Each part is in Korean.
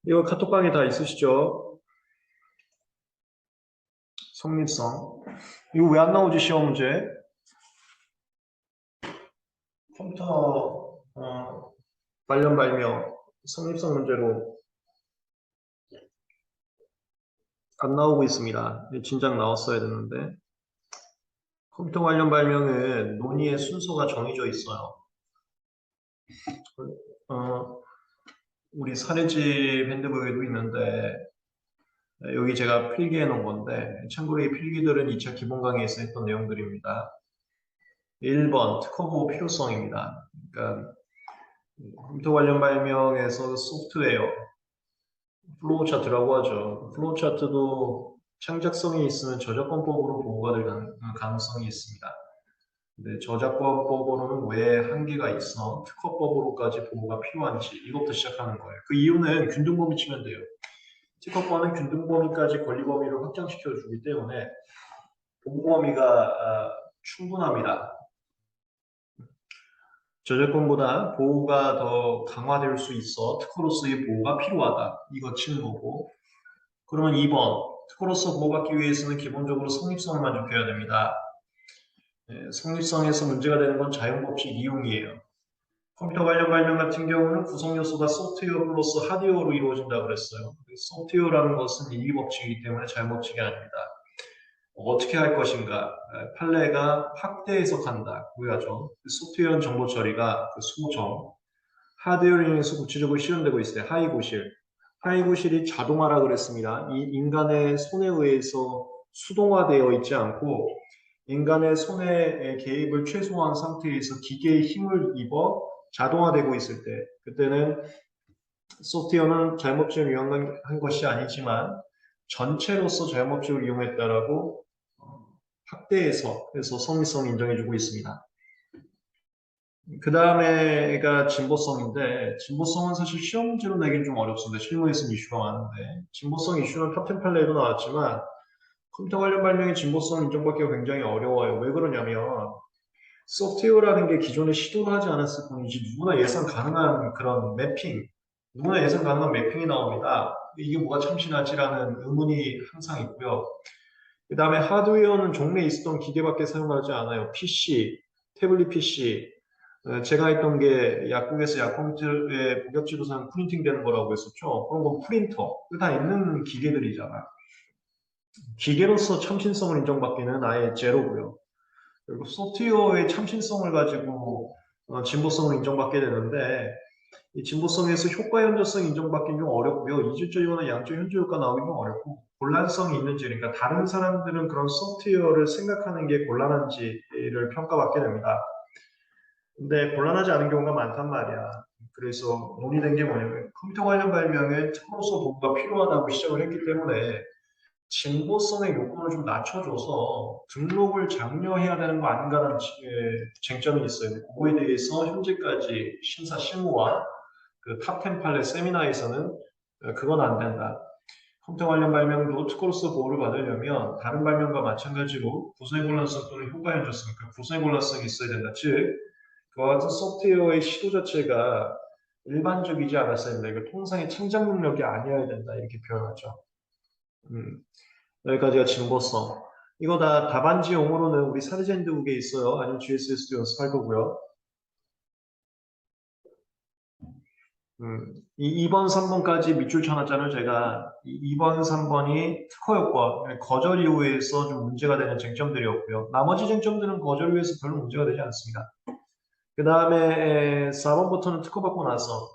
이거 카톡방에 다 있으시죠? 성립성. 이거 왜 안 나오지, 시험 문제? 컴퓨터, 관련 발명, 성립성 문제로 안 나오고 있습니다. 진작 나왔어야 되는데. 컴퓨터 관련 발명은 논의의 순서가 정해져 있어요. 어, 우리 사례집 핸드북에도 있는데, 여기 제가 필기해 놓은 건데, 참고로 이 필기들은 2차 기본 강의에서 했던 내용들입니다. 1번, 특허 보호 필요성입니다. 그러니까, 컴퓨터 관련 발명에서 소프트웨어, 플로우 차트라고 하죠. 플로우 차트도 창작성이 있으면 저작권법으로 보호가 될 가능성이 있습니다. 근데 저작권법으로는 왜 한계가 있어? 특허법으로까지 보호가 필요한지 이것부터 시작하는 거예요. 그 이유는 균등범위 치면 돼요. 특허법은 균등범위까지 권리 범위를 확장시켜 주기 때문에 보호 범위가 충분합니다. 저작권보다 보호가 더 강화될 수 있어 특허로서의 보호가 필요하다. 이거 치는 거고. 그러면 2번, 특허로서 보호받기 위해서는 기본적으로 성립성을 만족해야 됩니다. 성립성에서 문제가 되는 건 자연법칙 이용이에요. 컴퓨터 관련 발명 같은 경우는 구성 요소가 소프트웨어 플러스 하드웨어로 이루어진다고 그랬어요. 소프트웨어라는 것은 인리법칙이기 때문에 자연법칙이 아닙니다. 어떻게 할 것인가? 판례가 확대 해석한다. 그거죠. 소프트웨어는 정보 처리가 소정, 하드웨어로 인해서 구체적으로 실현되고 있어요. 하이고실. 하이고실이 자동화라 그랬습니다. 이 인간의 손에 의해서 수동화되어 있지 않고 인간의 손의 개입을 최소화한 상태에서 기계의 힘을 입어 자동화되고 있을 때 그때는 소프트웨어는 자연법칙을 이용한 것이 아니지만 전체로서 자연법칙을 이용했다라고 확대해서 그래서 성립성을 인정해주고 있습니다. 그 다음에가 진보성인데 진보성은 사실 시험 문제로 내긴 좀 어렵습니다. 실무에서는 이슈가 많은데 진보성 이슈는 탑10 판례에도 나왔지만 컴퓨터 관련 발명의 진보성 인정받기가 굉장히 어려워요. 왜 그러냐면 소프트웨어라는 게 기존에 시도를 하지 않았을 뿐이지 누구나 예상 가능한 그런 매핑 누구나 예상 가능한 매핑이 나옵니다. 이게 뭐가 참신하지라는 의문이 항상 있고요. 그 다음에 하드웨어는 종래에 있었던 기계밖에 사용하지 않아요. PC, 태블릿 PC, 제가 했던 게 약국에서 약품들의 목욕지도 사용 프린팅 되는 거라고 했었죠. 그런 건 프린터. 다 있는 기계들이잖아. 기계로서 참신성을 인정받기는 아예 제로고요. 그리고 소프트웨어의 참신성을 가지고 진보성을 인정받게 되는데 이 진보성에서 효과 현저성 인정받기는 좀 어렵고요. 이질적 이거나 양적 현저 효과 나오기 좀 어렵고 곤란성이 있는지 그러니까 다른 사람들은 그런 소프트웨어를 생각하는 게 곤란한지를 평가받게 됩니다. 근데 곤란하지 않은 경우가 많단 말이야. 그래서 논의된 게 뭐냐면 컴퓨터 관련 발명에 특허로서 보호가 필요하다고 시작을 했기 때문에 진보성의 요건을 좀 낮춰줘서 등록을 장려해야 되는 거 아닌가라는 쟁점이 있어요. 그거에 대해서 현재까지 심사 실무와 그 탑10 판례 세미나에서는 그건 안 된다. 컴퓨터 관련 발명도 특허로서 보호를 받으려면 다른 발명과 마찬가지로 구성의 곤란성 또는 효과 현저성, 그러니까 구성의 곤란성이 있어야 된다. 즉 그와 같은 소프트웨어의 시도 자체가 일반적이지 않았어야 된다. 이거 통상의 창작 능력이 아니어야 된다. 이렇게 표현하죠. 여기까지가 진보성. 이거 다 답안지 용어로는 우리 사례젠드북에 있어요. 아니면 GSS도 연습할 거고요. 2번, 3번까지 밑줄 쳐놨잖아요. 제가 2번, 3번이 특허 요건, 거절 이후에서 좀 문제가 되는 쟁점들이었고요. 나머지 쟁점들은 거절 이후에서 별로 문제가 되지 않습니다. 그 다음에 4번부터는 특허 받고 나서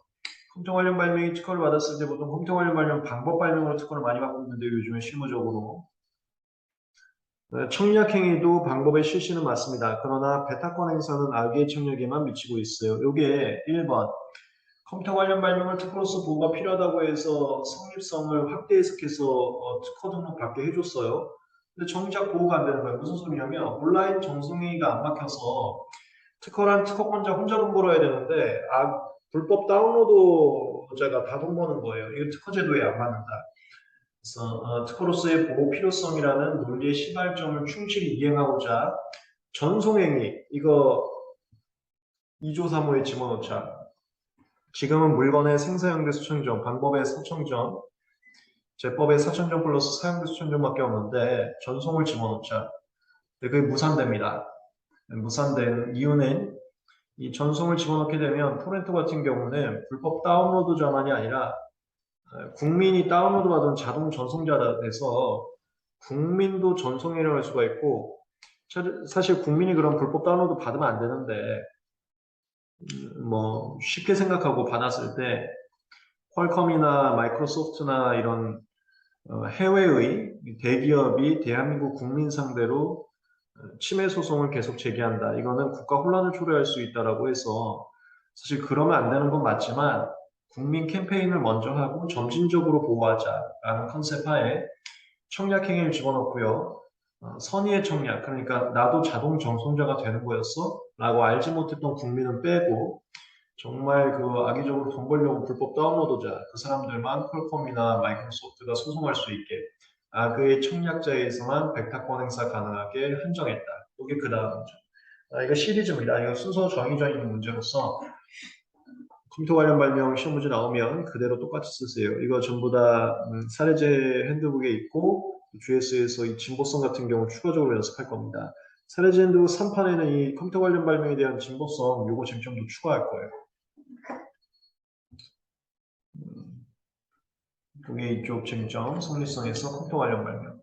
컴퓨터 관련 발명이 특허를 받았을 때 보통 컴퓨터 관련 발명 방법 발명으로 특허를 많이 받고 있는데 요즘에 실무적으로 청약행위도 방법의 실시는 맞습니다. 그러나 베타권 행사는 악의 청약에만 미치고 있어요. 요게 1번 컴퓨터 관련 발명을 특허로서 보호가 필요하다고 해서 성립성을 확대 해석해서 특허 등록 받게 해줬어요. 근데 정작 보호가 안 되는 거예요. 무슨 소리냐면 온라인 정성이가 안 막혀서 특허란 특허권자 혼자 돈 벌어야 되는데 불법 다운로드자가 다 돈 버는 거예요. 이거 특허 제도에 안 맞는다. 그래서 특허로서의 보호 필요성이라는 논리의 시발점을 충실히 이행하고자 전송행위 이거 2조 3호에 집어넣자. 지금은 물건의 생사형대 수천점, 방법의 사천점, 제법의 사천점 플러스 사형대 수천점밖에 없는데 전송을 집어넣자. 그게 무산됩니다. 무산된 이유는 이 전송을 집어넣게 되면 토렌토 같은 경우는 불법 다운로드자만이 아니라 국민이 다운로드 받은 자동 전송자가 돼서 국민도 전송해를 할 수가 있고 사실 국민이 그런 불법 다운로드 받으면 안 되는데 뭐 쉽게 생각하고 받았을 때 퀄컴이나 마이크로소프트나 이런 해외의 대기업이 대한민국 국민 상대로 침해 소송을 계속 제기한다. 이거는 국가 혼란을 초래할 수 있다라고 해서 사실 그러면 안 되는 건 맞지만 국민 캠페인을 먼저 하고 점진적으로 보호하자라는 컨셉 하에 청약 행위를 집어넣고요. 선의의 청약, 그러니까 나도 자동 전송자가 되는 거였어? 라고 알지 못했던 국민은 빼고 정말 그 악의적으로 돈 벌려고 불법 다운로드자, 그 사람들만 퀄컴이나 마이크로소프트가 소송할 수 있게 악의 청약자에서만 백탁권 행사 가능하게 한정했다. 이게 그 다음 문제. 이거 시리즈입니다. 이거 순서 정해져 있는 문제로서 컴퓨터 관련 발명 시험 문제 나오면 그대로 똑같이 쓰세요. 이거 전부 다 사례제 핸드북에 있고 GS에서 이 진보성 같은 경우 추가적으로 연습할 겁니다. 사례제 핸드북 3판에는 이 컴퓨터 관련 발명에 대한 진보성 요거 쟁점도 추가할 거예요. 그게 이쪽 쟁점, 성리성에서 컴퓨터 관련 발명.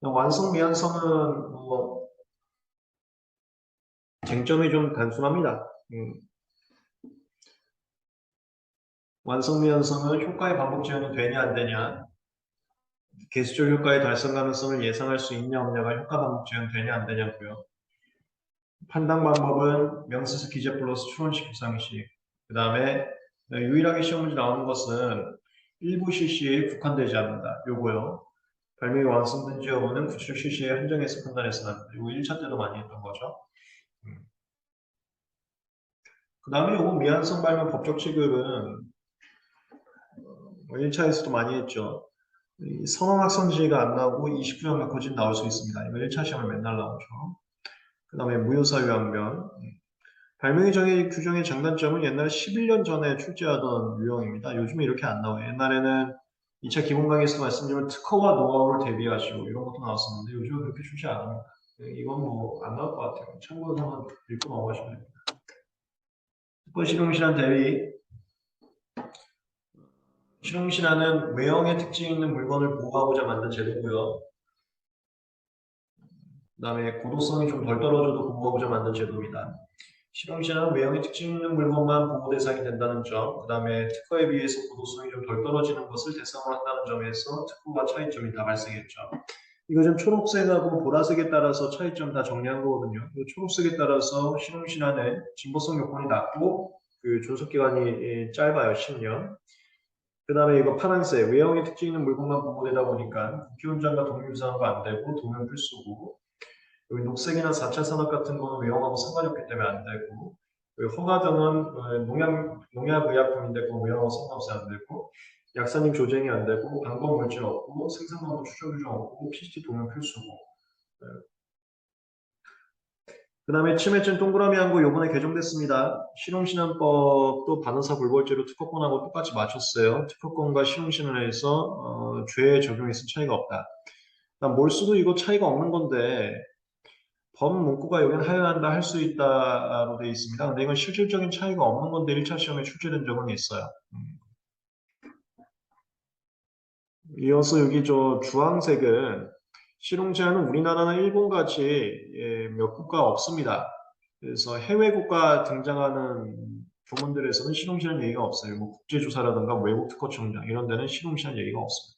완성 미완성은 뭐 쟁점이 좀 단순합니다. 완성 미완성은 효과의 반복 지연이 되냐 안 되냐, 개수적 효과의 달성 가능성을 예상할 수 있냐 없냐가 효과 반복 지연 되냐 안 되냐고요. 판단 방법은 명세서 기재 플러스 추론식 계상식. 그 다음에 유일하게 시험 문제 나오는 것은 일부 실시에 국한되지 않는다. 요거요. 발명이 완성된지 여부는 구체적 실시에 한정해서 판단해서 합니다. 이거 1차 때도 많이 했던 거죠. 그 다음에 요거 미완성 발명 법적 취급은 1차에서도 많이 했죠. 선언학선지가 안 나오고 29년 갖고진 나올 수 있습니다. 이거 1차 시험에 맨날 나오죠. 그 다음에 무효사유항변. 발명의 정의 규정의 장단점은 옛날에 11년 전에 출제하던 유형입니다. 요즘에 이렇게 안 나와요. 옛날에는 2차 기본 강의에서 말씀드린 특허와 노하우를 대비하시고 이런 것도 나왔었는데 요즘은 그렇게 출제 안 합니다. 이건 뭐 안 나올 것 같아요. 참고서만 읽고 넘어가시면 됩니다. 특허 실용실현 대비. 실용실현은 외형의 특징이 있는 물건을 보호하고자 만든 제도고요. 그 다음에 고도성이 좀 덜 떨어져도 보호하고자 만든 제도입니다. 실용실현은 외형의 특징 있는 물건만 보호 대상이 된다는 점, 그 다음에 특허에 비해서 고도성이 좀 덜 떨어지는 것을 대상으로 한다는 점에서 특허와 차이점이 다 발생했죠. 이거 지금 초록색하고 보라색에 따라서 차이점 다 정리한 거거든요. 초록색에 따라서 실용실현의 진보성 요건이 낮고 그 존속기간이 짧아요. 10년. 그 다음에 이거 파란색, 외형의 특징 있는 물건만 보호되다 보니까 국회의원장과 동일유사한 거 안 되고 동일 필수고, 여기 녹색이나 4차 산업 같은 거는 외형하고 상관이 없기 때문에 안 되고, 여기 허가등은 농약의약품인데 그건 외형하고 상관없이 안 되고, 약사님 조쟁이 안 되고, 방법 물질 없고, 생산방법 추적 규정 없고, PCT 동일 필수고. 그 다음에 치매증 동그라미 한 거 요번에 개정됐습니다. 실용신안법도 반의사 불벌죄로 특허권하고 똑같이 맞췄어요. 특허권과 실용신안에서 죄 적용에 있을 차이가 없다. 몰수도 이거 차이가 없는 건데 법 문구가 여기는 하여한다 할 수 있다로 되어 있습니다. 근데 이건 실질적인 차이가 없는 건데 1차 시험에 출제된 적은 있어요. 이어서 여기 저 주황색은 실용제한은 우리나라나 일본같이 몇 국가 없습니다. 그래서 해외 국가 등장하는 조문들에서는 실용시한 얘기가 없어요. 뭐 국제조사라든가 외국 특허청장 이런 데는 실용시한 얘기가 없습니다.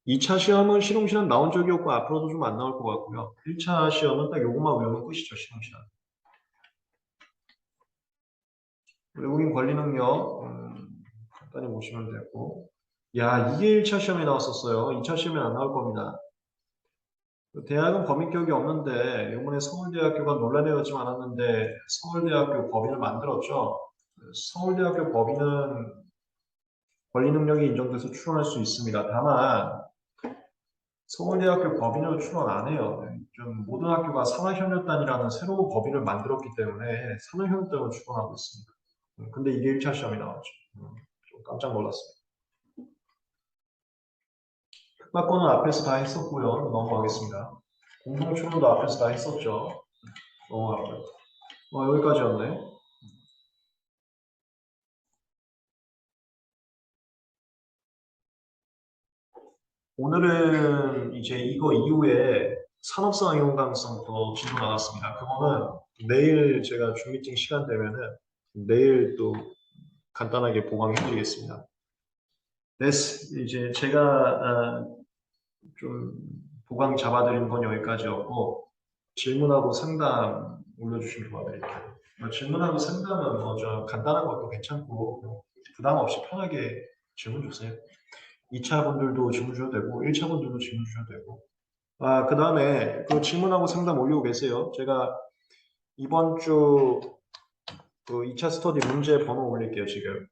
2차 시험은 실용시한 나온 적이 없고 앞으로도 좀 안 나올 것 같고요. 1차 시험은 딱 요것만 외우면 끝이죠. 실용시한. 외국인 권리 능력 간단히 보시면 되고, 야 이게 1차 시험에 나왔었어요. 2차 시험에 안 나올 겁니다. 대학은 법인격이 없는데 이번에 서울대학교가 논란이 되지 않았는데 서울대학교 법인을 만들었죠. 서울대학교 법인은 권리 능력이 인정돼서 출원할 수 있습니다. 다만 서울대학교 법인으로 출원 안 해요. 좀 모든 학교가 산하협력단이라는 새로운 법인을 만들었기 때문에 산하협력단으로 출원하고 있습니다. 근데 이게 1차 시험이 나왔죠. 좀 깜짝 놀랐습니다. 특박고는 앞에서 다 했었고요. 넘어가겠습니다. 공동출원도 앞에서 다 했었죠. 넘어가고요. 여기까지였네. 오늘은 이제 이거 이후에 산업상 이용 가능성부터 진도 나갔습니다. 그거는 내일 제가 줌 미팅 시간 되면은 내일 또 간단하게 보강해 드리겠습니다. 네, 이제 제가 좀 보강 잡아드린 건 여기까지였고 질문하고 상담 올려주시면 도와드릴게요. 질문하고 상담은 먼저 간단한 것도 괜찮고 부담 없이 편하게 질문 주세요. 2차 분들도 질문 주셔도 되고 1차 분들도 질문 주셔도 되고 그 다음에 그 질문하고 상담 올리고 계세요. 제가 이번 주 그 2차 스터디 문제 번호 올릴게요, 지금.